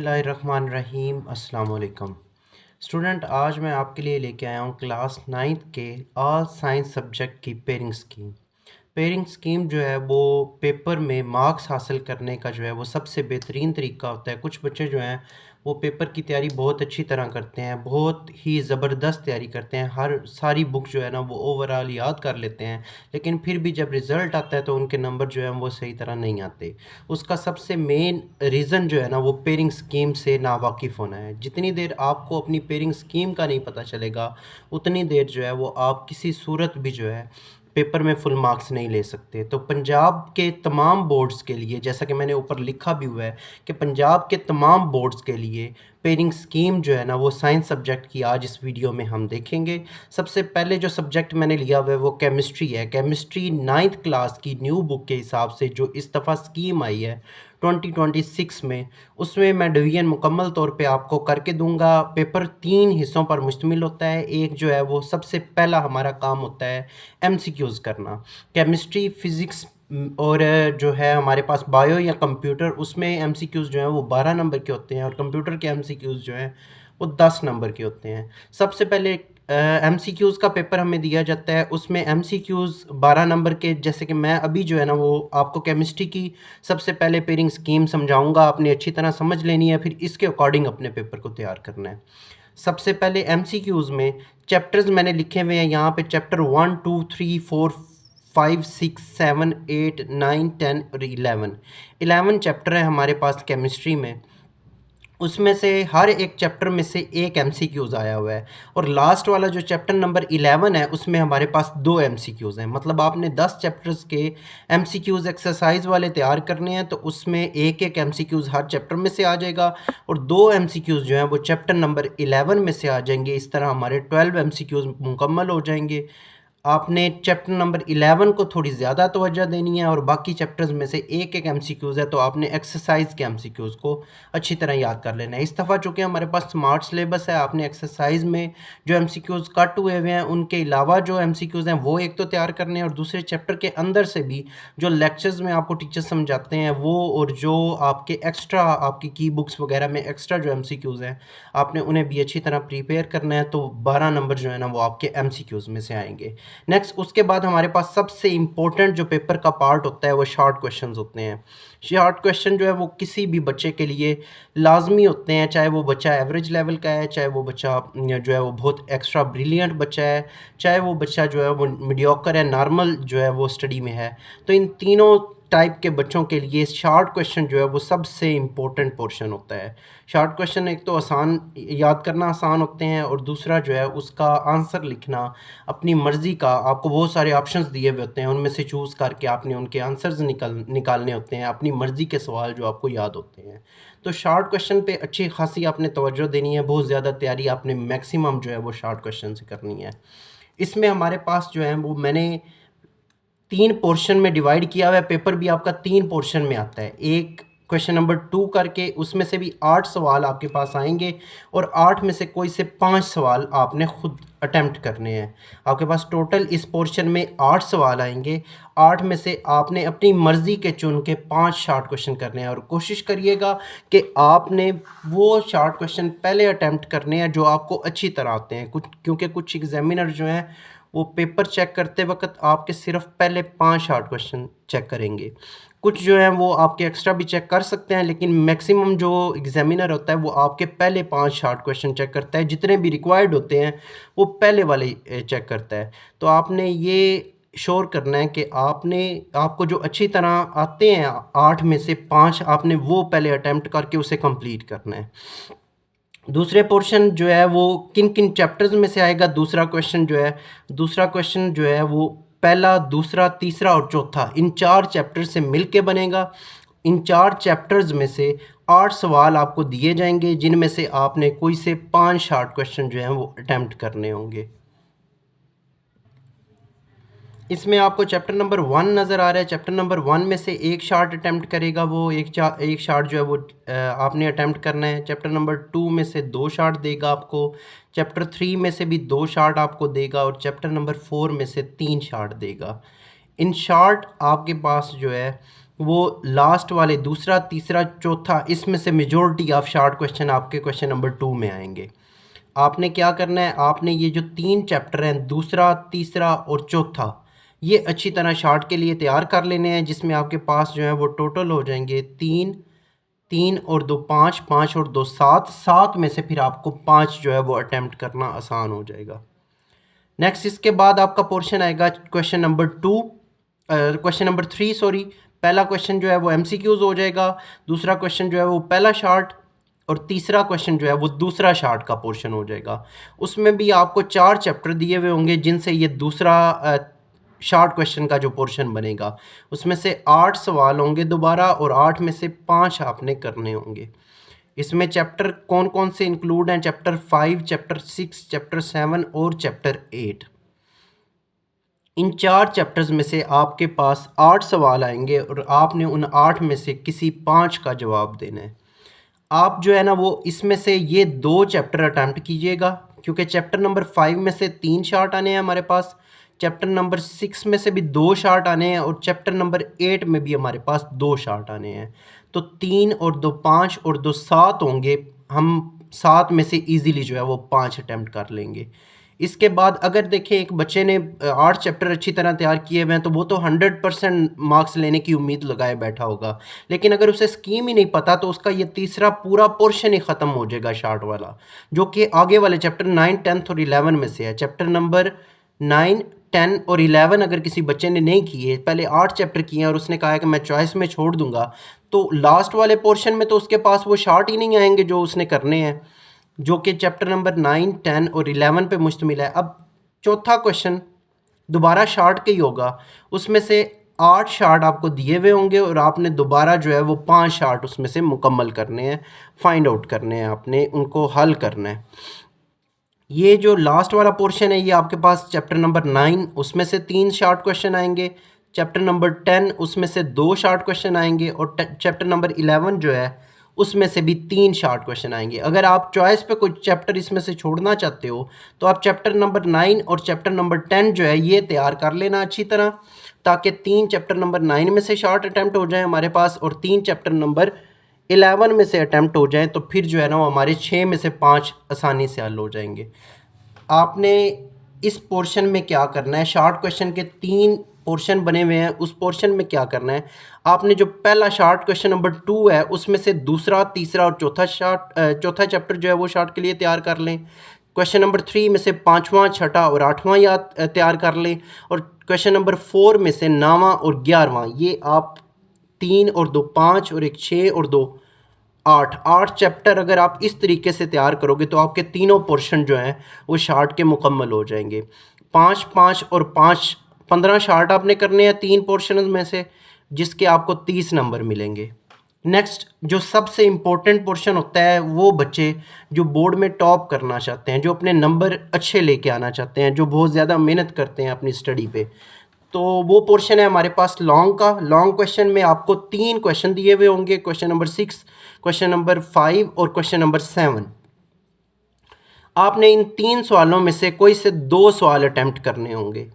बिस्मिल्लाहिर्रहमानिर्रहीम अस्सलाम वालेकुम। स्टूडेंट, आज मैं आपके लिए लेके आया हूँ क्लास 9th के ऑल साइंस सब्जेक्ट की पेयरिंग स्कीम। पेयरिंग स्कीम जो है वो पेपर में मार्क्स हासिल करने का जो है वो सबसे बेहतरीन तरीका होता है। कुछ बच्चे जो हैं वो पेपर की तैयारी बहुत अच्छी तरह करते हैं, बहुत ही ज़बरदस्त तैयारी करते हैं, हर सारी बुक जो है ना वो ओवरऑल याद कर लेते हैं, लेकिन फिर भी जब रिज़ल्ट आता है तो उनके नंबर जो है वो सही तरह नहीं आते। उसका सबसे मेन रीज़न जो है ना वो पेयरिंग स्कीम से नावाकिफ़ होना है। जितनी देर आपको अपनी पेयरिंग स्कीम का नहीं पता चलेगा, उतनी देर जो है वो आप किसी सूरत भी जो है पेपर में फुल मार्क्स नहीं ले सकते। तो पंजाब के तमाम बोर्ड्स के लिए, जैसा कि मैंने ऊपर लिखा भी हुआ है कि पंजाब के तमाम बोर्ड्स के लिए पेयरिंग स्कीम जो है ना वो साइंस सब्जेक्ट की आज इस वीडियो में हम देखेंगे। सबसे पहले जो सब्जेक्ट मैंने लिया हुआ है वो केमिस्ट्री है। केमिस्ट्री 9th क्लास की न्यू बुक के हिसाब से जो इस दफ़ा स्कीम आई है 2026 में, उसमें मैं डिवीज़न मुकम्मल तौर पे आपको करके दूंगा। पेपर 3 हिस्सों पर मुश्तमिल होता है। एक जो है वो सबसे पहला हमारा काम होता है एमसीक्यूज़ करना। केमिस्ट्री, फिज़िक्स और जो है हमारे पास बायो या कंप्यूटर, उसमें एमसीक्यूज़ जो हैं वो 12 नंबर के होते हैं और कंप्यूटर के एमसीक्यूज़ जो हैं वो 10 नंबर के होते हैं। सबसे पहले एमसीक्यूज़ का पेपर हमें दिया जाता है, उसमें एमसीक्यूज़ 12 नंबर के, जैसे कि मैं अभी जो है ना वो आपको केमिस्ट्री की सबसे पहले पेयरिंग स्कीम समझाऊंगा। आपने अच्छी तरह समझ लेनी है, फिर इसके अकॉर्डिंग अपने पेपर को तैयार करना है। सबसे पहले एमसीक्यूज़ में चैप्टर्स मैंने लिखे हुए हैं यहाँ पे। चैप्टर 1 2 3 4 5 6 7 8 9 10 और 11 चैप्टर है हमारे पास केमिस्ट्री में। उसमें से हर एक चैप्टर में से एक एमसीक्यूज़ आया हुआ है और लास्ट वाला जो चैप्टर नंबर 11 है उसमें हमारे पास 2 एमसीक्यूज़ हैं। मतलब आपने 10 चैप्टर्स के एमसीक्यूज़ एक्सरसाइज वाले तैयार करने हैं, तो उसमें एक एक एमसीक्यूज़ हर चैप्टर में से आ जाएगा और 2 एमसीक्यूज़ जो हैं वो चैप्टर नंबर 11 में से आ जाएंगे। इस तरह हमारे 12 एमसीक्यूज़ मुकम्मल हो जाएंगे। आपने चैप्टर नंबर 11 को थोड़ी ज़्यादा तवज्जो देनी है और बाकी चैप्टर्स में से एक एक एमसीक्यूज़ है, तो आपने एक्सरसाइज के एमसीक्यूज़ को अच्छी तरह याद कर लेना है। इस दफ़ा चूँकि हमारे पास स्मार्ट सिलेबस है, आपने एक्सरसाइज में जो एमसीक्यूज़ कट हुए हुए हैं उनके अलावा जो एमसीक्यूज़ हैं वो एक तो तैयार करने हैं और दूसरे चैप्टर के अंदर से भी जो लेक्चर्स में आपको टीचर समझाते हैं वो, और जो आपके एक्स्ट्रा आपकी की बुक्स वगैरह में एक्स्ट्रा जो एमसीक्यूज़ हैं आपने उन्हें भी अच्छी तरह प्रिपेयर करना है। तो 12 नंबर जो है ना वो आपके एमसीक्यूज़ में से आएंगे। नेक्स्ट उसके बाद हमारे पास सबसे इम्पोर्टेंट जो पेपर का पार्ट होता है वो शॉर्ट क्वेश्चंस होते हैं। शॉर्ट क्वेश्चन जो है वो किसी भी बच्चे के लिए लाजमी होते हैं, चाहे वो बच्चा एवरेज लेवल का है, चाहे वो बच्चा जो है वो बहुत एक्स्ट्रा ब्रिलियंट बच्चा है, चाहे वो बच्चा जो है वो मीडियोकर है, नॉर्मल जो है वो स्टडी में है। तो इन तीनों टाइप के बच्चों के लिए शॉर्ट क्वेश्चन जो है वो सबसे इम्पोर्टेंट पोर्शन होता है। शॉर्ट क्वेश्चन एक तो आसान, याद करना आसान होते हैं, और दूसरा जो है उसका आंसर लिखना अपनी मर्ज़ी का, आपको बहुत सारे ऑप्शंस दिए हुए होते हैं, उनमें से चूज़ करके आपने उनके आंसर्स निकालने होते हैं, अपनी मर्ज़ी के सवाल जो आपको याद होते हैं। तो शॉर्ट क्वेश्चन पे अच्छी खासी आपने तवज्जो देनी है, बहुत ज़्यादा तैयारी आपने मैक्सिमम जो है वो शॉर्ट क्वेश्चन से करनी है। इसमें हमारे पास जो है वो मैंने 3 पोर्शन में डिवाइड किया हुआ है। पेपर भी आपका 3 पोर्शन में आता है। एक क्वेश्चन नंबर 2 करके, उसमें से भी 8 सवाल आपके पास आएंगे और 8 में से कोई से 5 सवाल आपने खुद अटेम्प्ट करने हैं। आपके पास टोटल इस पोर्शन में 8 सवाल आएंगे। 8 में से आपने अपनी मर्ज़ी के चुन के 5 शॉर्ट क्वेश्चन करने हैं और कोशिश करिएगा कि आपने वो शॉर्ट क्वेश्चन पहले अटेम्प्ट करने हैं जो आपको अच्छी तरह आते हैं। क्योंकि कुछ एग्जामिनर जो हैं वो पेपर चेक करते वक्त आपके सिर्फ पहले 5 शॉर्ट क्वेश्चन चेक करेंगे। कुछ जो है वो आपके एक्स्ट्रा भी चेक कर सकते हैं, लेकिन मैक्सिमम जो एग्जामिनर होता है वो आपके पहले 5 शॉर्ट क्वेश्चन चेक करता है। जितने भी रिक्वायर्ड होते हैं वो पहले वाले चेक करता है। तो आपने ये श्योर करना है कि आपको जो अच्छी तरह आते हैं 8 में से 5 आपने वो पहले अटैम्प्ट करके उसे कंप्लीट करना है। दूसरे पोर्शन जो है वो किन किन चैप्टर्स में से आएगा। दूसरा क्वेश्चन जो है वो पहला, दूसरा, तीसरा और चौथा, इन 4 चैप्टर से मिल के बनेगा। इन 4 चैप्टर्स में से 8 सवाल आपको दिए जाएंगे, जिनमें से आपने कोई से 5 शॉर्ट क्वेश्चन जो हैं वो अटैम्प्ट करने होंगे। इसमें आपको चैप्टर नंबर 1 नज़र आ रहा है। चैप्टर नंबर 1 में से एक शार्ट अटैम्प्ट करेगा, वो एक शार्ट जो है वो आपने अटैम्प्ट करना है। चैप्टर नंबर 2 में से 2 शार्ट देगा आपको। चैप्टर 3 में से भी 2 शार्ट आपको देगा और चैप्टर नंबर 4 में से 3 शार्ट देगा। इन शार्ट आपके पास जो है वो लास्ट वाले दूसरा, तीसरा, चौथा, इसमें से मेजॉरिटी ऑफ शार्ट क्वेश्चन आपके क्वेश्चन नंबर 2 में आएंगे। आपने क्या करना है, आपने ये जो 3 चैप्टर हैं, दूसरा, तीसरा और चौथा, ये अच्छी तरह शार्ट के लिए तैयार कर लेने हैं, जिसमें आपके पास जो है वो टोटल हो जाएंगे 3, 3 और 2 5, 5 और 2 7, 7 में से फिर आपको 5 जो है वो अटेम्प्ट करना आसान हो जाएगा। नेक्स्ट इसके बाद आपका पोर्शन आएगा question number 2, question number 3 sorry. पहला क्वेश्चन जो है वो एमसीक्यूज हो जाएगा, दूसरा क्वेश्चन जो है वो पहला शार्ट, और तीसरा क्वेश्चन जो है वो दूसरा शार्ट का पोर्शन हो जाएगा। उसमें भी आपको 4 चैप्टर दिए हुए होंगे, जिनसे ये दूसरा शार्ट क्वेश्चन का जो पोर्शन बनेगा, उसमें से 8 सवाल होंगे दोबारा, और 8 में से 5 आपने करने होंगे। इसमें चैप्टर कौन कौन से इंक्लूड हैं, चैप्टर 5, चैप्टर 6, चैप्टर 7 और चैप्टर 8। इन 4 चैप्टर्स में से आपके पास 8 सवाल आएंगे, और आपने उन 8 में से किसी 5 का जवाब देना है। आप जो है ना वो इसमें से ये 2 चैप्टर अटैम्प्ट कीजिएगा, क्योंकि चैप्टर नंबर 5 में से 3 शार्ट आने हैं हमारे पास, चैप्टर नंबर 6 में से भी 2 शार्ट आने हैं, और चैप्टर नंबर 8 में भी हमारे पास 2 शार्ट आने हैं। तो 3 और 2 5 और 2 7 होंगे। हम 7 में से इजीली जो है वो 5 अटैम्प्ट कर लेंगे। इसके बाद अगर देखें एक बच्चे ने 8 चैप्टर अच्छी तरह तैयार किए हुए हैं, तो वो तो 100% मार्क्स लेने की उम्मीद लगाए बैठा होगा। लेकिन अगर उसे स्कीम ही नहीं पता, तो उसका ये तीसरा पूरा पोर्शन ही ख़त्म हो जाएगा शार्ट वाला, जो कि आगे वाले चैप्टर 9, 10 और 11 में से है। चैप्टर नंबर 9, 10 और 11 अगर किसी बच्चे ने नहीं किए, पहले 8 चैप्टर किए और उसने कहा है कि मैं चॉइस में छोड़ दूंगा, तो लास्ट वाले पोर्शन में तो उसके पास वो शार्ट ही नहीं आएंगे जो उसने करने हैं, जो कि चैप्टर नंबर 9, 10 और 11 पे मुश्तमिल है। अब चौथा क्वेश्चन दोबारा शार्ट का ही होगा, उसमें से 8 शार्ट आपको दिए हुए होंगे, और आपने दोबारा जो है वो 5 शार्ट उसमें से मुकम्मल करने हैं, फाइंड आउट करने हैं, आपने उनको हल करना है। ये जो लास्ट वाला पोर्शन है, ये आपके पास चैप्टर नंबर 9, उसमें से 3 शार्ट क्वेश्चन आएंगे, चैप्टर नंबर 10 उसमें से 2 शार्ट क्वेश्चन आएंगे, और चैप्टर नंबर 11 जो है उसमें से भी 3 शार्ट क्वेश्चन आएंगे। अगर आप चॉइस पे कुछ चैप्टर इसमें से छोड़ना चाहते हो, तो आप चैप्टर नंबर 9 और चैप्टर नंबर 10 जो है ये तैयार कर लेना अच्छी तरह, ताकि 3 चैप्टर नंबर 9 में से शार्ट अटैम्प्ट हो जाए हमारे पास, और 3 चैप्टर नंबर 11 में से अटैम्प्ट हो जाए, तो फिर जो है ना वो हमारे 6 में से 5 आसानी से हल हो जाएंगे। आपने इस पोर्शन में क्या करना है, शार्ट क्वेश्चन के 3 पोर्शन बने हुए हैं, उस पोर्शन में क्या करना है, आपने जो पहला शार्ट क्वेश्चन नंबर 2 है, उसमें से दूसरा, तीसरा और चौथा चैप्टर जो है वो शार्ट के लिए तैयार कर लें। क्वेश्चन नंबर 3 में से 5वां, 6ठा और 8वां याद तैयार कर लें, और क्वेश्चन नंबर 4 में से 9वां और 11वां, ये आप 3 और 2 5 और एक 6 और 2 8 चैप्टर अगर आप इस तरीके से तैयार करोगे, तो आपके तीनों पोर्शन जो हैं वो शार्ट के मुकम्मल हो जाएंगे। 5 5 और 5 15 शार्ट आपने करने हैं 3 पोर्शन में से, जिसके आपको 30 नंबर मिलेंगे। नेक्स्ट जो सबसे इम्पोर्टेंट पोर्शन होता है, वो बच्चे जो बोर्ड में टॉप करना चाहते हैं, जो अपने नंबर अच्छे लेके आना चाहते हैं, जो बहुत ज़्यादा मेहनत करते हैं अपनी स्टडी पे, तो वो पोर्शन है हमारे पास लॉन्ग का। लॉन्ग क्वेश्चन में आपको 3 क्वेश्चन दिए हुए होंगे, क्वेश्चन नंबर 6, क्वेश्चन नंबर 5 और क्वेश्चन नंबर 7। आपने इन 3 सवालों में से कोई से 2 सवाल अटेम्प्ट करने होंगे।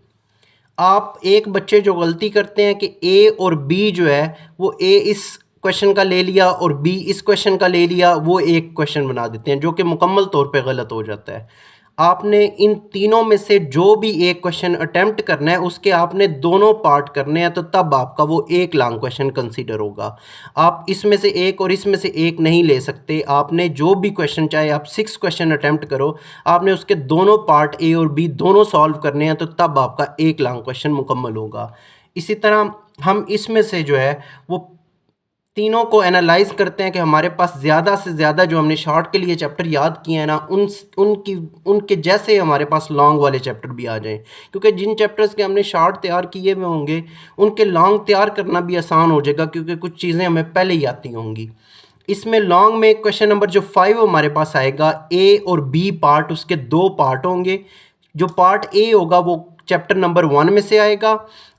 आप एक बच्चे जो गलती करते हैं कि ए और बी जो है वो ए इस क्वेश्चन का ले लिया और बी इस क्वेश्चन का ले लिया, वो एक क्वेश्चन बना देते हैं, जो कि मुकम्मल तौर पे गलत हो जाता है। आपने इन तीनों में से जो भी एक क्वेश्चन अटेम्प्ट करना है, उसके आपने दोनों पार्ट करने हैं, तो तब आपका वो एक लॉन्ग क्वेश्चन कंसीडर होगा। आप इसमें से एक और इसमें से एक नहीं ले सकते। आपने जो भी क्वेश्चन, चाहे आप 6 क्वेश्चन अटेम्प्ट करो, आपने उसके दोनों पार्ट ए और बी दोनों सॉल्व करने हैं, तो तब आपका एक लॉन्ग क्वेश्चन मुकम्मल होगा। इसी तरह हम इसमें से जो है वो तीनों को एनालाइज करते हैं कि हमारे पास ज़्यादा से ज़्यादा जो हमने शॉर्ट के लिए चैप्टर याद किए हैं ना, उनके जैसे हमारे पास लॉन्ग वाले चैप्टर भी आ जाएं, क्योंकि जिन चैप्टर्स के हमने शॉर्ट तैयार किए हुए होंगे, उनके लॉन्ग तैयार करना भी आसान हो जाएगा, क्योंकि कुछ चीज़ें हमें पहले ही आती होंगी। इसमें लॉन्ग में क्वेश्चन नंबर जो 5 हमारे पास आएगा, ए और बी पार्ट, उसके 2 पार्ट होंगे। जो पार्ट ए होगा वो चैप्टर नंबर 1 में से आएगा,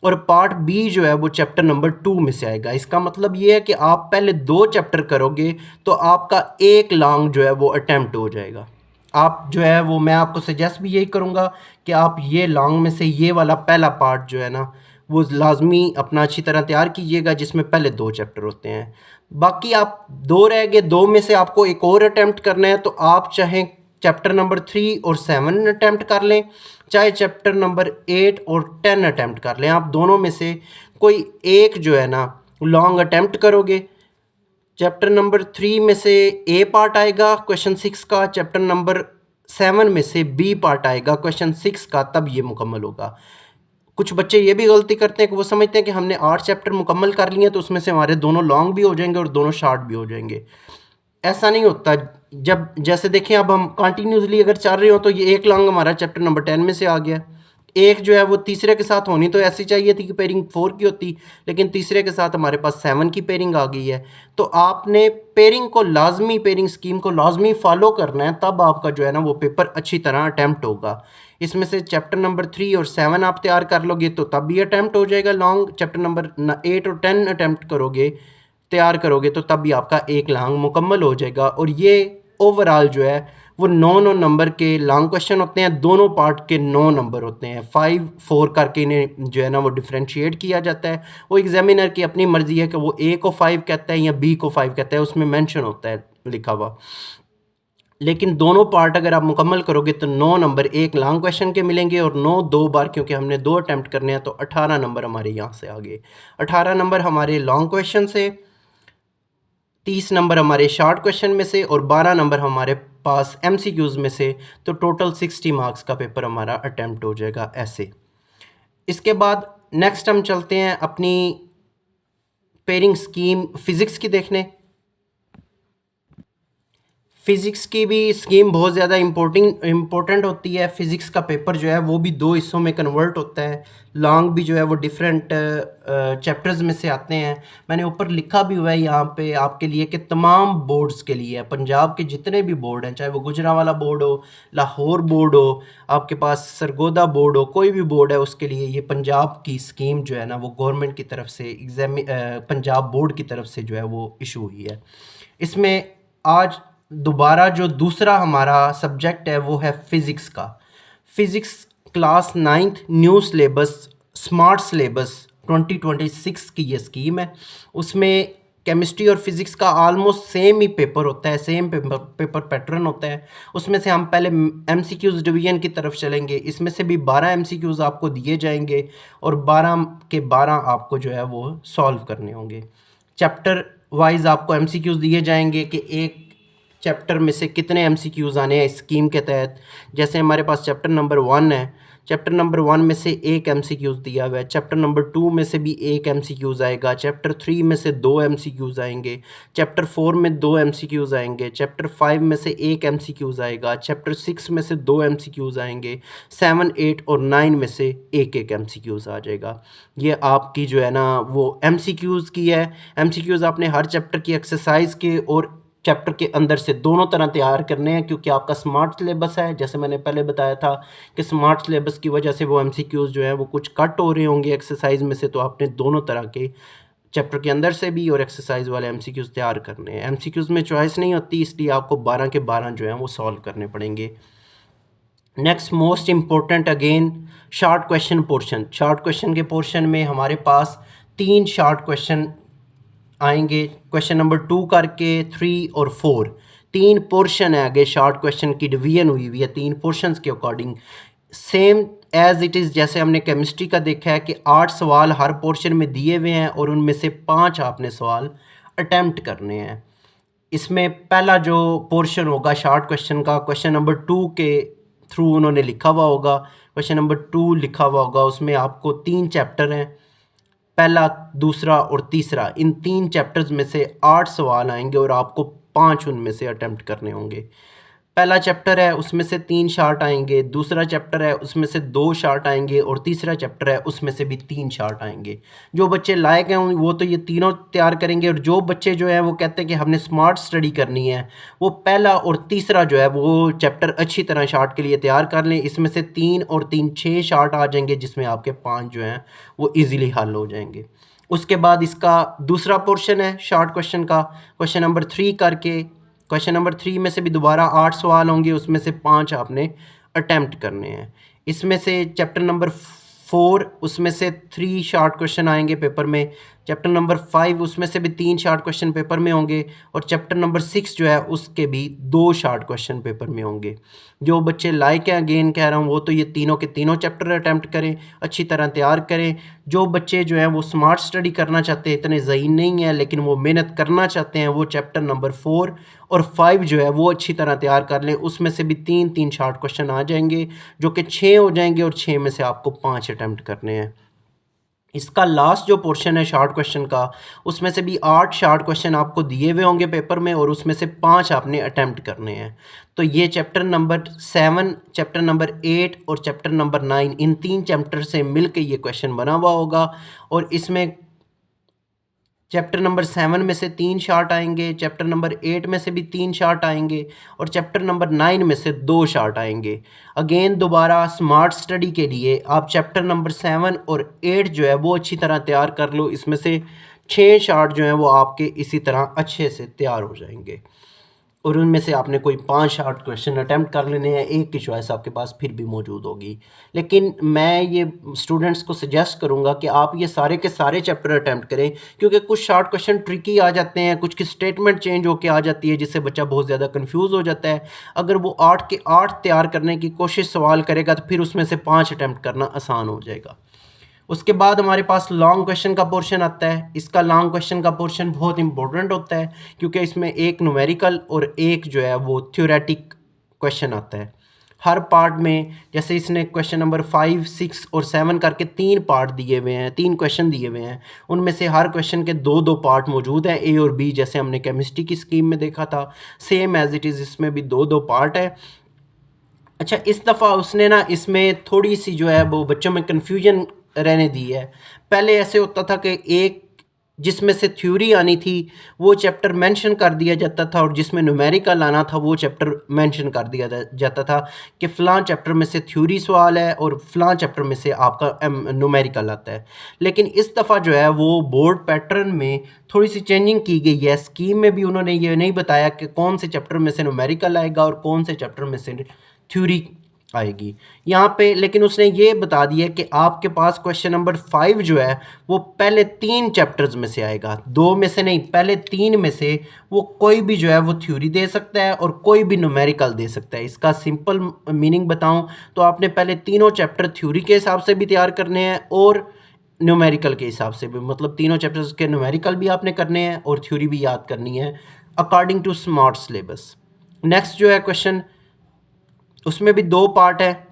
और पार्ट बी जो है वो चैप्टर नंबर 2 में से आएगा। इसका मतलब ये है कि आप पहले 2 चैप्टर करोगे, तो आपका एक लॉन्ग जो है वो अटेम्प्ट हो जाएगा। आप जो है वो, मैं आपको सजेस्ट भी यही करूँगा कि आप ये लॉन्ग में से ये वाला पहला पार्ट जो है ना वो लाजमी अपना अच्छी तरह तैयार कीजिएगा, जिसमें पहले 2 चैप्टर होते हैं। बाकी आप 2 रह गए, 2 में से आपको एक और अटैम्प्ट करना है, तो आप चाहें चैप्टर नंबर 3 और 7 अटैम्प्ट कर लें, चाहे चैप्टर नंबर 8 और 10 अटैम्प्ट कर लें। आप दोनों में से कोई एक जो है ना लॉन्ग अटैम्प्ट करोगे। चैप्टर नंबर 3 में से ए पार्ट आएगा क्वेश्चन 6 का, चैप्टर नंबर 7 में से बी पार्ट आएगा क्वेश्चन 6 का, तब ये मुकम्मल होगा। कुछ बच्चे ये भी गलती करते हैं कि वो समझते हैं कि हमने 8 चैप्टर मुकम्मल कर लिए तो उसमें से हमारे दोनों लॉन्ग भी हो जाएंगे और दोनों शॉर्ट भी हो जाएंगे। ऐसा नहीं होता। जब जैसे देखें, अब हम कंटिन्यूसली अगर चल रहे हो तो ये एक लॉन्ग हमारा चैप्टर नंबर 10 में से आ गया, एक जो है वो तीसरे के साथ होनी तो ऐसी चाहिए थी कि पेयरिंग 4 की होती, लेकिन तीसरे के साथ हमारे पास 7 की पेयरिंग आ गई है। तो आपने पेयरिंग को लाजमी, पेयरिंग स्कीम को लाजमी फॉलो करना है, तब आपका जो है ना वो पेपर अच्छी तरह अटैम्प्ट होगा। इसमें से चैप्टर नंबर 3 और 7 आप तैयार कर लोगे तो तब भी अटैम्प्ट हो जाएगा लॉन्ग। चैप्टर नंबर 8 और 10 अटैम्प्ट करोगे, तैयार करोगे, तो तब भी आपका एक लॉन्ग मुकम्मल हो जाएगा। और ये ओवरऑल जो है वो 9 नंबर के लॉन्ग क्वेश्चन होते हैं, दोनों पार्ट के 9 नंबर होते हैं। 5 4 करके इन्हें जो है ना वो डिफ्रेंशिएट किया जाता है। वो एग्जामिनर की अपनी मर्जी है कि वो ए को 5 कहता है या बी को 5 कहता है, उसमें मेंशन होता है लिखा हुआ। लेकिन दोनों पार्ट अगर आप मुकम्मल करोगे तो 9 नंबर एक लॉन्ग क्वेश्चन के मिलेंगे और 9 2 बार, क्योंकि हमने 2 अटैम्प्ट करने हैं तो 18 नंबर हमारे यहाँ से आ गए। 18 नंबर हमारे लॉन्ग क्वेश्चन से, 30 नंबर हमारे शॉर्ट क्वेश्चन में से और 12 नंबर हमारे पास एमसीक्यूज़ में से। तो टोटल 60 मार्क्स का पेपर हमारा अटैम्प्ट हो जाएगा ऐसे। इसके बाद नेक्स्ट हम चलते हैं अपनी पेयरिंग स्कीम फ़िज़िक्स की देखने। फ़िज़िक्स की भी स्कीम बहुत ज़्यादा इम्पोर्टेंट होती है। फ़िज़िक्स का पेपर जो है वो भी 2 हिस्सों में कन्वर्ट होता है। लॉन्ग भी जो है वो डिफरेंट चैप्टर्स में से आते हैं। मैंने ऊपर लिखा भी हुआ है यहाँ पे आपके लिए कि तमाम बोर्ड्स के लिए है, पंजाब के जितने भी बोर्ड हैं, चाहे वो गुजरांवाला बोर्ड हो, लाहौर बोर्ड हो, आपके पास सरगोदा बोर्ड हो, कोई भी बोर्ड है, उसके लिए ये पंजाब की स्कीम जो है ना वो गवर्नमेंट की तरफ से पंजाब बोर्ड की तरफ से जो है वो इशू हुई है। इसमें आज दोबारा जो दूसरा हमारा सब्जेक्ट है वो है फ़िज़िक्स का। Physics class 9th new syllabus, smart syllabus 2026 की ये स्कीम है। उसमें केमिस्ट्री और फिज़िक्स का आलमोस्ट सेम ही पेपर होता है, सेम पेपर पैटर्न होता है। उसमें से हम पहले एमसीक्यूज़ डिवीज़न की तरफ चलेंगे। इसमें से भी 12 एमसीक्यूज़ आपको दिए जाएंगे और 12 के 12 आपको जो है वो सॉल्व करने होंगे। चैप्टर वाइज आपको एमसीक्यूज़ दिए जाएंगे कि एक चैप्टर में से कितने एमसीक्यूज़ आने हैं इस स्कीम के तहत। जैसे हमारे पास चैप्टर नंबर 1 है, चैप्टर नंबर 1 में से एक एमसीक्यूज़ दिया हुआ है, चैप्टर नंबर 2 में से भी एक एमसीक्यूज़ आएगा, चैप्टर 3 में से 2 एमसीक्यूज़ आएंगे, चैप्टर 4 में 2 एमसीक्यूज़ आएंगे, चैप्टर 5 में से एक एमसीक्यूज़ आएगा, चैप्टर 6 में से 2 एमसीक्यूज़ आएंगे, 7 8 और 9 में से एक एक एमसीक्यूज़ आ जाएगा। ये आपकी जो है ना वो एमसीक्यूज़ की है। एमसीक्यूज़ आपने हर चैप्टर की एक्सरसाइज के और चैप्टर के अंदर से दोनों तरह तैयार करने हैं, क्योंकि आपका स्मार्ट सिलेबस है। जैसे मैंने पहले बताया था कि स्मार्ट सिलेबस की वजह से वो एमसीक्यूज़ जो है वो कुछ कट हो रहे होंगे एक्सरसाइज में से, तो आपने दोनों तरह के चैप्टर के अंदर से भी और एक्सरसाइज वाले एमसीक्यूज़ तैयार करने हैं। एमसीक्यूज़ में चॉइस नहीं होती, इसलिए आपको 12 के 12 जो हैं वो सॉल्व करने पड़ेंगे। Next most important again short question portion. Short question के पोर्शन में हमारे पास 3 शॉर्ट क्वेश्चन आएंगे, क्वेश्चन नंबर 2 करके 3 और 4। 3 पोर्शन है आगे, शॉर्ट क्वेश्चन की डिवीजन हुई हुई है 3 पोर्शंस के according, same as it is जैसे हमने केमिस्ट्री का देखा है कि 8 सवाल हर पोर्शन में दिए हुए हैं और उनमें से 5 आपने सवाल अटैम्प्ट करने हैं। इसमें पहला जो पोर्शन होगा शॉर्ट क्वेश्चन का, क्वेश्चन नंबर 2 के थ्रू उन्होंने लिखा हुआ होगा, क्वेश्चन नंबर 2 लिखा हुआ होगा, उसमें आपको 3 चैप्टर हैं, पहला, दूसरा और तीसरा। इन 3 चैप्टर्स में से 8 सवाल आएंगे और आपको 5 उनमें से अटेम्प्ट करने होंगे। पहला चैप्टर है उसमें से 3 शार्ट आएंगे, दूसरा चैप्टर है उसमें से 2 शार्ट आएंगे और तीसरा चैप्टर है उसमें से भी 3 शार्ट आएंगे। जो बच्चे लायक हैं वो तो ये तीनों तैयार करेंगे, और जो बच्चे जो हैं वो कहते हैं कि हमने स्मार्ट स्टडी करनी है, वो पहला और तीसरा जो है वो चैप्टर अच्छी तरह शार्ट के लिए तैयार कर लें। इसमें से 3 और 3 6 शार्ट आ जाएंगे, जिसमें आपके 5 जो हैं वो ईज़िली हल हो जाएंगे। उसके बाद इसका दूसरा पोर्शन है शॉर्ट क्वेश्चन का, क्वेश्चन नंबर 3 करके, क्वेश्चन नंबर 3 में से भी दोबारा 8 सवाल होंगे, उसमें से 5 आपने अटैम्प्ट करने हैं। इसमें से चैप्टर नंबर 4 उसमें से 3 शॉर्ट क्वेश्चन आएंगे पेपर में। चैप्टर नंबर 5 उसमें से भी 3 शॉर्ट क्वेश्चन पेपर में होंगे। और चैप्टर नंबर 6 जो है उसके भी 2 शॉर्ट क्वेश्चन पेपर में होंगे। जो बच्चे लाइक हैं, अगेन कह रहा हूँ, वो तो ये तीनों के तीनों चैप्टर अटैम्प्ट करें, अच्छी तरह तैयार करें। जो बच्चे जो हैं वो स्मार्ट स्टडी करना चाहते हैं, इतने ज़हीन नहीं है लेकिन वो मेहनत करना चाहते हैं, वो चैप्टर नंबर 4 और 5 जो है वो अच्छी तरह तैयार कर लें। उसमें से भी 3 शॉर्ट क्वेश्चन आ जाएंगे जो कि 6 हो जाएंगे और 6 में से आपको 5 अटैम्प्ट करने हैं। इसका लास्ट जो पोर्शन है शॉर्ट क्वेश्चन का, उसमें से भी 8 शॉर्ट क्वेश्चन आपको दिए हुए होंगे पेपर में और उसमें से 5 आपने अटैम्प्ट करने हैं। तो ये चैप्टर नंबर 7, चैप्टर नंबर 8 और चैप्टर नंबर 9, इन 3 चैप्टर से मिलके ये क्वेश्चन बना हुआ होगा। और इसमें चैप्टर नंबर 7 में से 3 शॉर्ट आएंगे, चैप्टर नंबर 8 में से भी 3 शॉर्ट आएंगे और चैप्टर नंबर 9 में से 2 शॉर्ट आएंगे। अगेन दोबारा स्मार्ट स्टडी के लिए आप चैप्टर नंबर 7 और 8 जो है वो अच्छी तरह तैयार कर लो। इसमें से 6 शॉर्ट जो हैं वो आपके इसी तरह अच्छे से तैयार हो जाएंगे और उनमें से आपने कोई 5 शॉर्ट क्वेश्चन अटैम्प्ट कर लेने हैं, एक की चॉइस आपके पास फिर भी मौजूद होगी। लेकिन मैं ये स्टूडेंट्स को सजेस्ट करूंगा कि आप ये सारे के सारे चैप्टर अटैम्प्ट करें, क्योंकि कुछ शॉर्ट क्वेश्चन ट्रिकी आ जाते हैं, कुछ की स्टेटमेंट चेंज होकर आ जाती है जिससे बच्चा बहुत ज़्यादा कन्फ्यूज़ हो जाता है। अगर वो 8 के 8 तैयार करने की कोशिश सवाल करेगा तो फिर उसमें से 5 अटैम्प्ट करना आसान हो जाएगा। उसके बाद हमारे पास लॉन्ग क्वेश्चन का पोर्शन आता है। इसका लॉन्ग क्वेश्चन का पोर्शन बहुत इंपॉर्टेंट होता है क्योंकि इसमें एक न्यूमेरिकल और एक जो है वो थ्योरेटिक क्वेश्चन आता है हर पार्ट में। जैसे इसने क्वेश्चन नंबर 5, 6 और 7 करके 3 पार्ट दिए हुए हैं, 3 क्वेश्चन दिए हुए हैं। उनमें से हर क्वेश्चन के 2-2 पार्ट मौजूद हैं, ए और बी, जैसे हमने केमिस्ट्री की स्कीम में देखा था। सेम एज इट इज़ इसमें भी 2-2 पार्ट है। अच्छा, इस दफ़ा उसने ना इसमें थोड़ी सी जो है वो बच्चों में कन्फ्यूजन रहने दी है। पहले ऐसे होता था कि एक जिसमें से थ्योरी आनी थी वो चैप्टर मेंशन कर दिया जाता था और जिसमें न्यूमेरिकल आना था वो चैप्टर मेंशन कर दिया जाता था कि फ़लाँ चैप्टर में से थ्योरी सवाल है और फ़लाँ चैप्टर में से आपका न्यूमेरिकल आता है। लेकिन इस दफ़ा जो है वो बोर्ड पैटर्न में थोड़ी सी चेंजिंग की गई है। स्कीम में भी उन्होंने ये नहीं बताया कि कौन से चैप्टर में से न्यूमेरिकल आएगा और कौन से चैप्टर में से थ्योरी आएगी यहाँ पे। लेकिन उसने ये बता दिया कि आपके पास क्वेश्चन नंबर 5 जो है वो पहले 3 चैप्टर्स में से आएगा, 2 में से नहीं, पहले 3 में से वो कोई भी जो है वो थ्योरी दे सकता है और कोई भी न्यूमेरिकल दे सकता है। इसका सिंपल मीनिंग बताऊं तो आपने पहले तीनों चैप्टर थ्योरी के हिसाब से भी तैयार करने हैं और न्यूमेरिकल के हिसाब से भी, मतलब तीनों चैप्टर्स के न्यूमेरिकल भी आपने करने हैं और थ्योरी भी याद करनी है according to smart syllabus. Next जो है क्वेश्चन, उसमें भी 2 पार्ट है।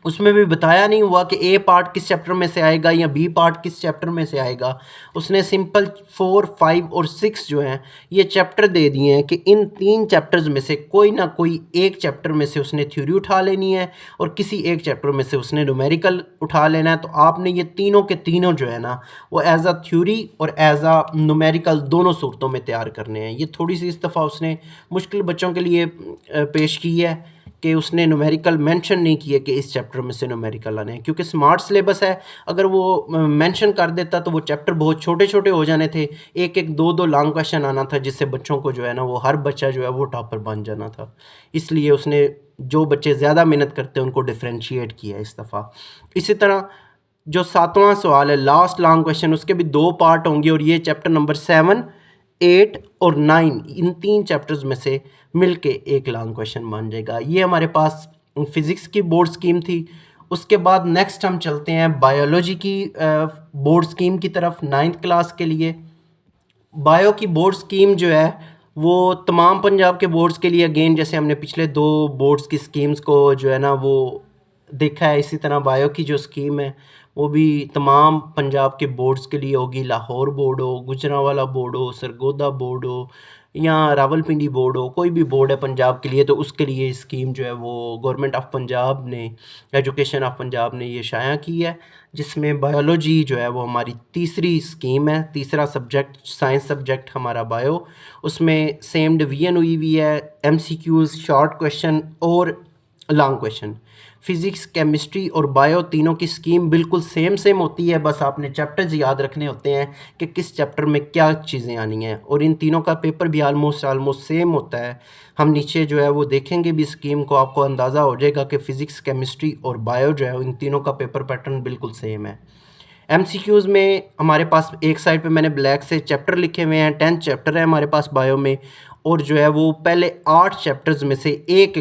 उसमें भी बताया नहीं हुआ कि ए पार्ट किस चैप्टर में से आएगा या बी पार्ट किस चैप्टर में से आएगा। उसने सिंपल 4, 5 और 6 जो हैं ये चैप्टर दे दिए हैं कि इन 3 चैप्टर्स में से कोई ना कोई एक चैप्टर में से उसने थ्योरी उठा लेनी है और किसी एक चैप्टर में से उसने न्यूमेरिकल उठा लेना है। तो आपने ये तीनों के तीनों जो है ना वो एज अ थ्योरी और एज अ न्यूमेरिकल दोनों सूरतों में तैयार करने हैं। ये थोड़ी सी इस दफ़ा उसने मुश्किल बच्चों के लिए पेश की है कि उसने न्यूमेरिकल मेंशन नहीं किया कि इस चैप्टर में से न्यूमेरिकल आने हैं, क्योंकि स्मार्ट सिलेबस है। अगर वो मेंशन कर देता तो वो चैप्टर बहुत छोटे छोटे हो जाने थे, एक एक 2-2 लॉन्ग क्वेश्चन आना था जिससे बच्चों को जो है ना वो हर बच्चा जो है वो टॉपर बन जाना था। इसलिए उसने जो बच्चे ज़्यादा मेहनत करते हैं उनको डिफ्रेंशिएट किया इस दफ़ा। इसी तरह जो 7वां सवाल है लास्ट लॉन्ग क्वेश्चन, उसके भी 2 पार्ट होंगे और ये चैप्टर नंबर 7, 8 और 9 इन 3 चैप्टर्स में से मिलके एक लॉन्ग क्वेश्चन बन जाएगा। ये हमारे पास फिज़िक्स की बोर्ड स्कीम थी। उसके बाद नेक्स्ट हम चलते हैं बायोलॉजी की बोर्ड स्कीम की तरफ 9th क्लास के लिए। बायो की बोर्ड स्कीम जो है वो तमाम पंजाब के बोर्ड्स के लिए, अगेन जैसे हमने पिछले 2 बोर्ड्स की स्कीम्स को जो है ना वो देखा है, इसी तरह बायो की जो स्कीम है वो भी तमाम पंजाब के बोर्ड्स के लिए होगी। लाहौर बोर्ड हो, गुजरांवाला बोर्ड हो, सरगोदा बोर्ड हो या रावलपिंडी बोर्ड हो, कोई भी बोर्ड है पंजाब के लिए तो उसके लिए स्कीम जो है वो गवर्नमेंट ऑफ पंजाब ने, एजुकेशन ऑफ पंजाब ने ये शाया की है, जिसमें बायोलॉजी जो है वो हमारी तीसरी स्कीम है। तीसरा सब्जेक्ट साइंस सब्जेक्ट हमारा बायो, उसमें सेम डिवीजन हुई हुई है, MCQs, शॉर्ट क्वेश्चन और लॉन्ग क्वेश्चन। फिज़िक्स, केमिस्ट्री और बायो तीनों की स्कीम बिल्कुल सेम होती है, बस आपने चैप्टर्स याद रखने होते हैं कि किस चैप्टर में क्या चीज़ें आनी हैं, और इन तीनों का पेपर भी ऑलमोस्ट सेम होता है। हम नीचे जो है वो देखेंगे भी स्कीम को, आपको अंदाज़ा हो जाएगा कि फ़िज़िक्स, केमिस्ट्री और बायो जो है इन तीनों का पेपर पैटर्न बिल्कुल सेम है। एमसीक्यूज़ में हमारे पास एक साइड पे मैंने ब्लैक से चैप्टर लिखे हुए हैं, 10 चैप्टर है हमारे पास बायो में, और जो है वो पहले 8 चैप्टर्स में से एक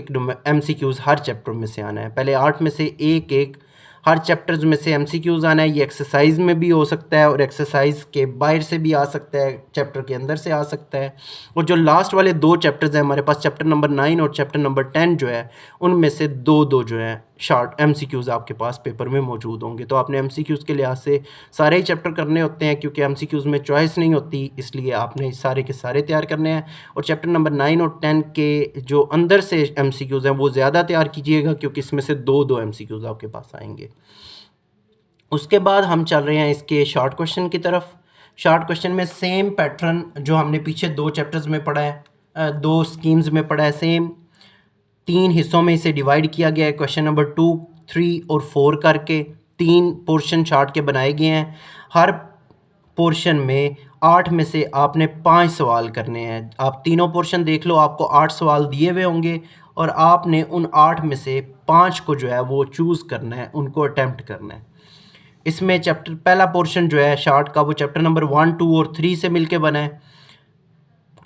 एमसीक्यूज़ हर चैप्टर में से आना है। पहले 8 में से एक हर चैप्टर्स में से एमसीक्यूज़ आना है। ये एक्सरसाइज में भी हो सकता है और एक्सरसाइज के बाहर से भी आ सकता है, चैप्टर के अंदर से आ सकता है। और जो लास्ट वाले 2 चैप्टर्स हैं हमारे पास, चैप्टर नंबर 9 और चैप्टर नंबर 10 जो है, उनमें से दो जो है शॉर्ट एमसीक्यूज़ आपके पास पेपर में मौजूद होंगे। तो आपने एमसीक्यूज़ के लिहाज से सारे ही चैप्टर करने होते हैं, क्योंकि एमसीक्यूज़ में चॉइस नहीं होती, इसलिए आपने सारे के सारे तैयार करने हैं। और चैप्टर नंबर 9 और 10 के जो अंदर से एमसीक्यूज़ हैं वो ज़्यादा तैयार कीजिएगा, क्योंकि इसमें से दो एमसीक्यूज़ आपके पास आएंगे। उसके बाद हम चल रहे हैं इसके शॉर्ट क्वेश्चन की तरफ। शॉर्ट क्वेश्चन में सेम पैटर्न जो हमने पीछे 2 चैप्टर्स में पढ़ा है, 2 स्कीम्स में पढ़ा है, सेम 3 हिस्सों में इसे डिवाइड किया गया है। क्वेश्चन नंबर 2, 3 और 4 करके 3 पोर्शन चार्ट के बनाए गए हैं। हर पोर्शन में 8 में से आपने 5 सवाल करने हैं। आप तीनों पोर्शन देख लो, आपको 8 सवाल दिए हुए होंगे और आपने उन 8 में से 5 को जो है वो चूज़ करना है, उनको अटैम्प्ट करना है। इसमें चैप्टर पहला पोर्शन जो है शार्ट का, वो चैप्टर नंबर 1, 2 और 3 से मिलके बना है।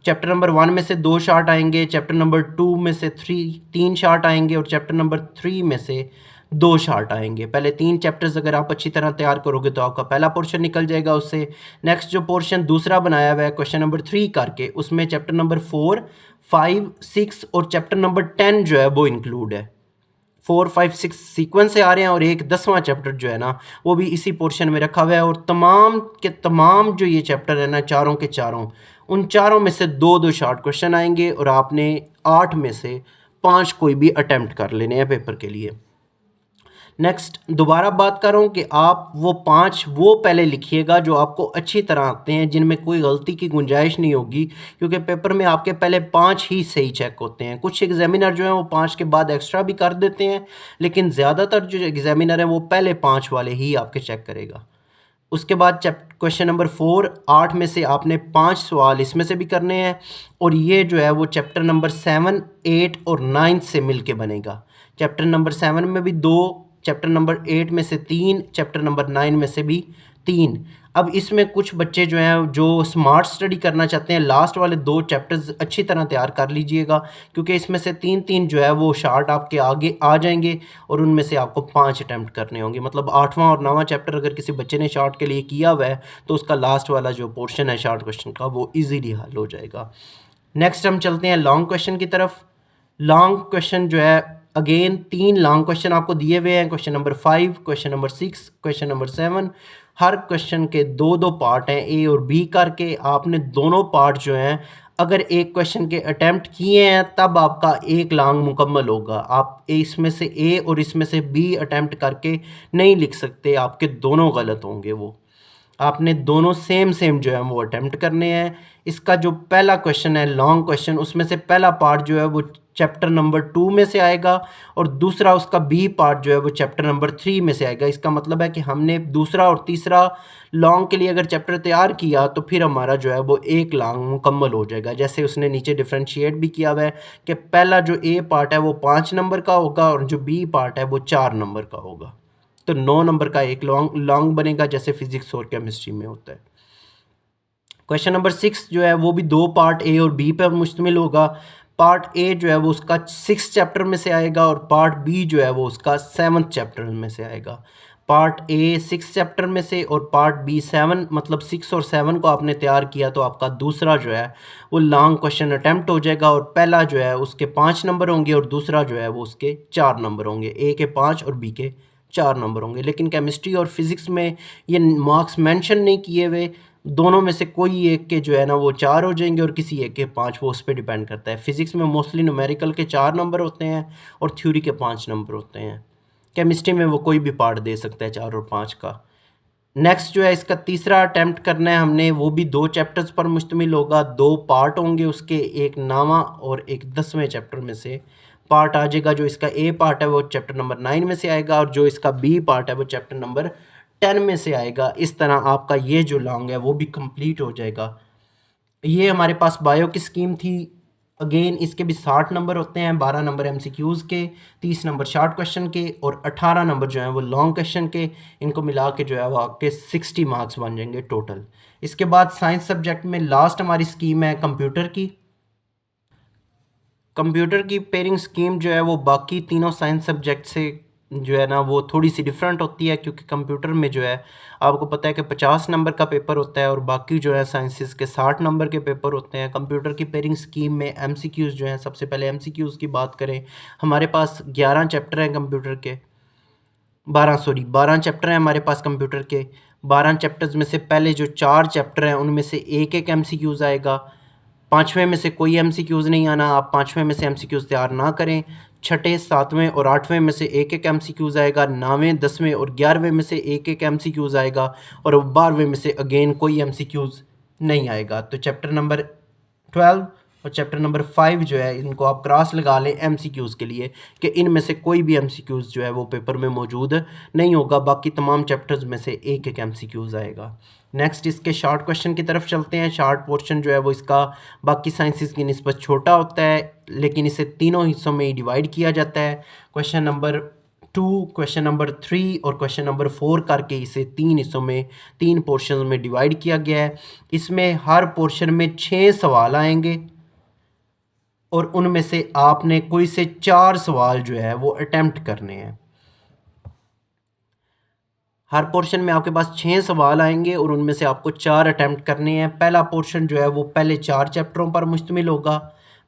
चैप्टर नंबर 1 में से 2 शार्ट आएंगे, चैप्टर नंबर 2 में से 3 शार्ट आएंगे और चैप्टर नंबर 3 में से 2 शार्ट आएंगे। पहले 3 चैप्टर्स अगर आप अच्छी तरह तैयार करोगे तो आपका पहला पोर्शन निकल जाएगा उससे। नेक्स्ट जो पोर्शन दूसरा बनाया हुआ है क्वेश्चन नंबर 3 करके, उसमें चैप्टर नंबर 4, 5, 6 और चैप्टर नंबर 10 जो है वो इंक्लूड है। 4, 5, 6 सीक्वेंस से आ रहे हैं और एक 10वां चैप्टर जो है ना वो भी इसी पोर्शन में रखा हुआ है। और तमाम के तमाम जो ये चैप्टर है ना, चारों के चारों, उन चारों में से 2 शॉर्ट क्वेश्चन आएंगे और आपने 8 में से 5 कोई भी अटेम्प्ट कर लेने हैं पेपर के लिए। नेक्स्ट दोबारा बात कर रहा हूँ कि आप वो 5 वो पहले लिखिएगा जो आपको अच्छी तरह आते हैं, जिनमें कोई गलती की गुंजाइश नहीं होगी, क्योंकि पेपर में आपके पहले 5 ही सही चेक होते हैं। कुछ एग्जामिनर जो हैं वो 5 के बाद एक्स्ट्रा भी कर देते हैं, लेकिन ज़्यादातर जो एग्जामिनर हैं वो पहले 5 वाले ही आपके चेक करेगा। उसके बाद क्वेश्चन नंबर 4, 8 में से आपने 5 सवाल इसमें से भी करने हैं, और ये जो है वो चैप्टर नंबर 7, 8 और 9 से मिल के बनेगा। चैप्टर नंबर 7 में भी 2, चैप्टर नंबर 8 में से 3, चैप्टर नंबर 9 में से भी 3। अब इसमें कुछ बच्चे जो हैं जो स्मार्ट स्टडी करना चाहते हैं, लास्ट वाले 2 चैप्टर्स अच्छी तरह तैयार कर लीजिएगा, क्योंकि इसमें से 3 जो है वो शार्ट आपके आगे आ जाएंगे और उनमें से आपको 5 अटैम्प्ट करने होंगे। मतलब 8वां और 9वां चैप्टर अगर किसी बच्चे ने शार्ट के लिए किया हुआ है तो उसका लास्ट वाला जो पोर्शन है शार्ट क्वेश्चन का वो ईजीली हल हो जाएगा। नेक्स्ट हम चलते हैं लॉन्ग क्वेश्चन की तरफ। लॉन्ग क्वेश्चन जो है, अगेन 3 लॉन्ग क्वेश्चन आपको दिए हुए हैं। Question number 5, question number 6, question number 7। हर क्वेश्चन के 2 पार्ट हैं, ए और बी करके। आपने दोनों पार्ट जो हैं, अगर एक क्वेश्चन के अटैम्प्ट किए हैं तब आपका एक लॉन्ग मुकम्मल होगा। आप इसमें से ए और इसमें से बी अटैम्प्ट करके नहीं लिख सकते, आपके दोनों गलत होंगे। वो आपने दोनों सेम जो है वो अटैम्प्ट करने हैं। इसका जो पहला क्वेश्चन है लॉन्ग क्वेश्चन, उसमें से पहला पार्ट जो है वो चैप्टर नंबर 2 में से आएगा और दूसरा उसका बी पार्ट जो है वो चैप्टर नंबर 3 में से आएगा। इसका मतलब है कि हमने दूसरा और तीसरा लॉन्ग के लिए अगर चैप्टर तैयार किया तो फिर हमारा जो है वो एक लॉन्ग मुकम्मल हो जाएगा। जैसे उसने नीचे डिफ्रेंशिएट भी किया हुआ है कि पहला जो ए पार्ट है वो 5 नंबर का होगा और जो बी पार्ट है वो 4 नंबर का होगा। तो 9 नंबर का एक लॉन्ग बनेगा, जैसे फिजिक्स और केमिस्ट्री में होता है। क्वेश्चन नंबर 6 जो है वो भी 2 पार्ट ए और बी पर मुश्तमिल होगा। पार्ट ए जो है वो उसका 6 चैप्टर में से आएगा और पार्ट बी जो है वो उसका 7th चैप्टर में से आएगा। पार्ट ए 6 चैप्टर में से और पार्ट बी 7, मतलब 6 और 7 को आपने तैयार किया तो आपका दूसरा जो है वो लॉन्ग क्वेश्चन अटैम्प्ट हो जाएगा। और पहला जो है उसके 5 नंबर होंगे और दूसरा जो है वो उसके 4 नंबर होंगे। ए के 5 और बी के 4 नंबर होंगे। लेकिन केमिस्ट्री और फिज़िक्स में ये मार्क्स मेंशन नहीं किए हुए, दोनों में से कोई एक के जो है ना वो 4 हो जाएंगे और किसी एक के 5, वो उस पर डिपेंड करता है। फिज़िक्स में मोस्टली न्यूमेरिकल के 4 नंबर होते हैं और थ्योरी के 5 नंबर होते हैं। केमिस्ट्री में वो कोई भी पार्ट दे सकता है 4 और 5 का। नेक्स्ट जो है इसका तीसरा अटैम्प्ट करना है हमने, वो भी 2 चैप्टर्स पर मुश्तमिल होगा। 2 पार्ट होंगे उसके, एक 9वां और एक 10वें चैप्टर में से पार्ट आ जाएगा। जो इसका ए पार्ट है वो चैप्टर नंबर 9 में से आएगा और जो इसका बी पार्ट है वो चैप्टर नंबर 10 में से आएगा। इस तरह आपका ये जो लॉन्ग है वो भी कंप्लीट हो जाएगा। ये हमारे पास बायो की स्कीम थी। अगेन इसके भी 60 नंबर होते हैं, 12 नंबर एमसीक्यूज़ के, 30 नंबर शॉर्ट क्वेश्चन के और 18 नंबर जो हैं वो लॉन्ग क्वेश्चन के। इनको मिला के जो है वो आपके 60 मार्क्स बन जाएंगे टोटल। इसके बाद साइंस सब्जेक्ट में लास्ट हमारी स्कीम है कंप्यूटर की। कंप्यूटर की पेयरिंग स्कीम जो है वो बाकी तीनों साइंस सब्जेक्ट से जो है ना वो थोड़ी सी डिफरेंट होती है, क्योंकि कंप्यूटर में जो है आपको पता है कि 50 नंबर का पेपर होता है और बाकी जो है साइंसेस के 60 नंबर के पेपर होते हैं। कंप्यूटर की पेयरिंग स्कीम में एमसीक्यूज़ जो हैं, सबसे पहले एमसीक्यूज़ की बात करें, हमारे पास 11 चैप्टर हैं कंप्यूटर के, 12 चैप्टर हैं हमारे पास कंप्यूटर के। 12 चैप्टर्स में से पहले जो 4 चैप्टर हैं उनमें से एक एक एमसीक्यूज़ आएगा। 5वें में से कोई एमसीक्यूज़ नहीं आना, आप 5वें में से एमसीक्यूज़ तैयार ना करें। 6ठे 7वें और 8वें में से एक एक एमसीक्यूज़ आएगा। 9वें 10वें और 11वें में से एक एक एमसीक्यूज़ आएगा और 12वें में से अगेन कोई एमसीक्यूज़ नहीं आएगा। तो चैप्टर नंबर 12 और चैप्टर नंबर 5 जो है इनको आप क्रॉस लगा लें एमसीक्यूज़ के लिए कि इनमें से कोई भी एमसीक्यूज़ जो है वो पेपर में मौजूद नहीं होगा। बाकी तमाम चैप्टर्स में से एक एक एमसीक्यूज़ आएगा। नेक्स्ट इसके शॉर्ट क्वेश्चन की तरफ चलते हैं। शॉर्ट पोर्शन जो है वो इसका बाकी साइंसेस की निस्बत छोटा होता है, लेकिन इसे तीनों हिस्सों में ही डिवाइड किया जाता है। क्वेश्चन नंबर 2, क्वेश्चन नंबर 3 और क्वेश्चन नंबर 4 करके इसे 3 हिस्सों में, 3 पोर्शन में डिवाइड किया गया है। इसमें हर पोर्शन में 6 सवाल आएंगे और उनमें से आपने कोई से 4 सवाल जो है वो अटेम्प्ट करने हैं। हर पोर्शन में आपके पास 6 सवाल आएंगे और उनमें से आपको 4 अटेम्प्ट करने हैं। पहला पोर्शन जो है वो पहले 4 चैप्टरों पर मुश्तमिल होगा।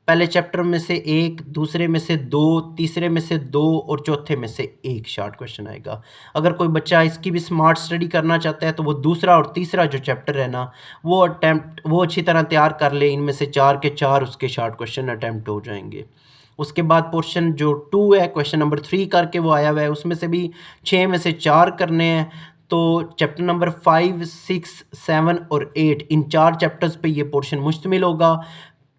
पहले चैप्टर में से 1, दूसरे में से 2, तीसरे में से 2 और चौथे में से 1 शॉर्ट क्वेश्चन आएगा। अगर कोई बच्चा इसकी भी स्मार्ट स्टडी करना चाहता है तो वो दूसरा और तीसरा जो चैप्टर है ना वो अच्छी तरह तैयार कर ले। इनमें से 4 के 4 उसके शॉर्ट क्वेश्चन अटेम्प्ट हो जाएंगे। उसके बाद पोर्शन जो 2 है, क्वेश्चन नंबर 3 करके वो आया हुआ है, उसमें से भी 6 में से 4 करने हैं। तो चैप्टर नंबर 5, 6, 7 और 8 इन 4 चैप्टर्स पे ये पोर्शन मुश्तमिल होगा।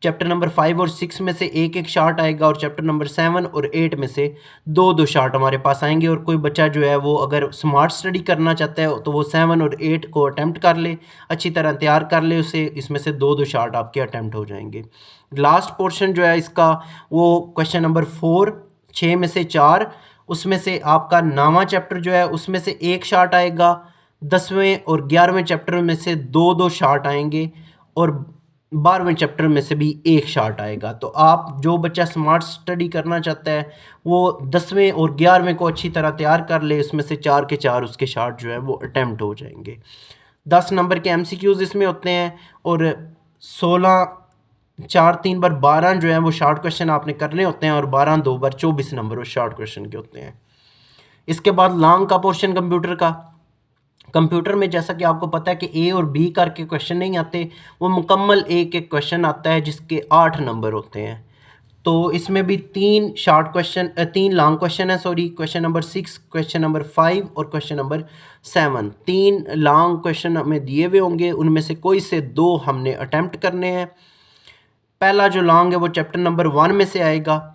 चैप्टर नंबर 5 और 6 में से एक एक शार्ट आएगा और चैप्टर नंबर 7 और 8 में से 2 शार्ट हमारे पास आएंगे। और कोई बच्चा जो है वो अगर स्मार्ट स्टडी करना चाहता है तो वो 7 और 8 को अटैम्प्ट कर ले, अच्छी तरह तैयार कर ले उसे, इसमें से 2 शार्ट आपके अटैम्प्ट हो जाएंगे। लास्ट पोर्शन जो है इसका वो क्वेश्चन नंबर 4, 6 में से 4, उसमें से आपका 9वां चैप्टर जो है उसमें से एक शार्ट आएगा। 10वें और 11वें चैप्टर में से 2 शार्ट आएंगे और 12वें चैप्टर में से भी एक शार्ट आएगा। तो आप जो बच्चा स्मार्ट स्टडी करना चाहता है वो 10वें और 11वें को अच्छी तरह तैयार कर ले, उसमें से 4 के 4 उसके शार्ट जो है वो अटैम्प्ट हो जाएंगे। 10 नंबर के एमसीक्यूज़ इसमें होते हैं और 16 4 3 बार 12 जो है वो शॉर्ट क्वेश्चन आपने करने होते हैं और 12 2 बार 24 नंबर वो शॉर्ट क्वेश्चन के होते हैं। इसके बाद लॉन्ग का पोर्शन कंप्यूटर में जैसा कि आपको पता है कि ए और बी करके क्वेश्चन नहीं आते, वो मुकम्मल एक एक क्वेश्चन आता है जिसके 8 नंबर होते हैं। तो इसमें भी 3 लॉन्ग क्वेश्चन है, क्वेश्चन नंबर 6, क्वेश्चन नंबर 5 और क्वेश्चन नंबर 7। 3 लॉन्ग क्वेश्चन हमें दिए हुए होंगे, उनमें से कोई से 2 हमने अटैम्प्ट करने हैं। पहला जो लॉन्ग है वो चैप्टर नंबर 1 में से आएगा,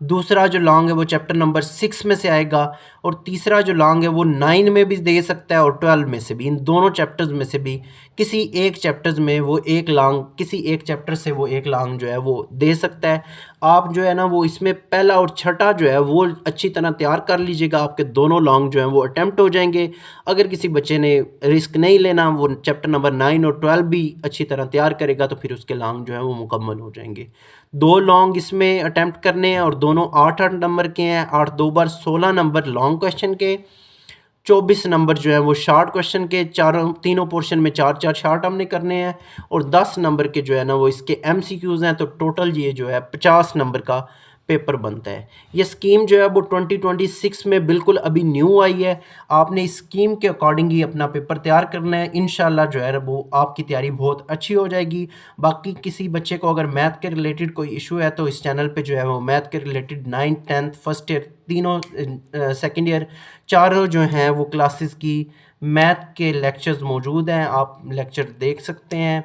दूसरा जो लॉन्ग है वो चैप्टर नंबर 6 में से आएगा और तीसरा जो लॉन्ग है वो 9 में भी दे सकता है और 12 में से भी। इन दोनों चैप्टर्स में से भी किसी एक चैप्टर्स में वो एक लॉन्ग, किसी एक चैप्टर से वो एक लॉन्ग जो है वो दे सकता है। आप जो है ना वो इसमें पहला और छठा जो है वो अच्छी तरह तैयार कर लीजिएगा, आपके दोनों लॉन्ग जो हैं वो अटैम्प्ट हो जाएंगे। अगर किसी बच्चे ने रिस्क नहीं लेना, वो चैप्टर नंबर 9 और 12 भी अच्छी तरह तैयार करेगा तो फिर उसके लॉन्ग जो है वो मुकम्मल हो जाएंगे। 2 लॉन्ग इसमें अटैम्प्ट करने हैं और दोनों 8-8 नंबर के हैं। 8 2 बार 16 नंबर लॉन्ग क्वेश्चन के, 24 नंबर जो है वो शॉर्ट क्वेश्चन के। तीनों पोर्शन में 4-4 शॉर्ट हमने करने हैं और 10 नंबर के जो है ना वो इसके एमसीक्यूज़ हैं। तो टोटल ये जो है 50 नंबर का पेपर बनता है। ये स्कीम जो है वो 2026 में बिल्कुल अभी न्यू आई है। आपने इस स्कीम के अकॉर्डिंग ही अपना पेपर तैयार करना है। इंशाल्लाह जो है वो आपकी तैयारी बहुत अच्छी हो जाएगी। बाकी किसी बच्चे को अगर मैथ के रिलेटेड कोई इशू है तो इस चैनल पे जो है वो मैथ के related 9th 10th first year तीनों, सेकेंड ईयर चारों जो हैं वो क्लासेस की मैथ के लेक्चर्स मौजूद हैं, आप लेक्चर देख सकते हैं।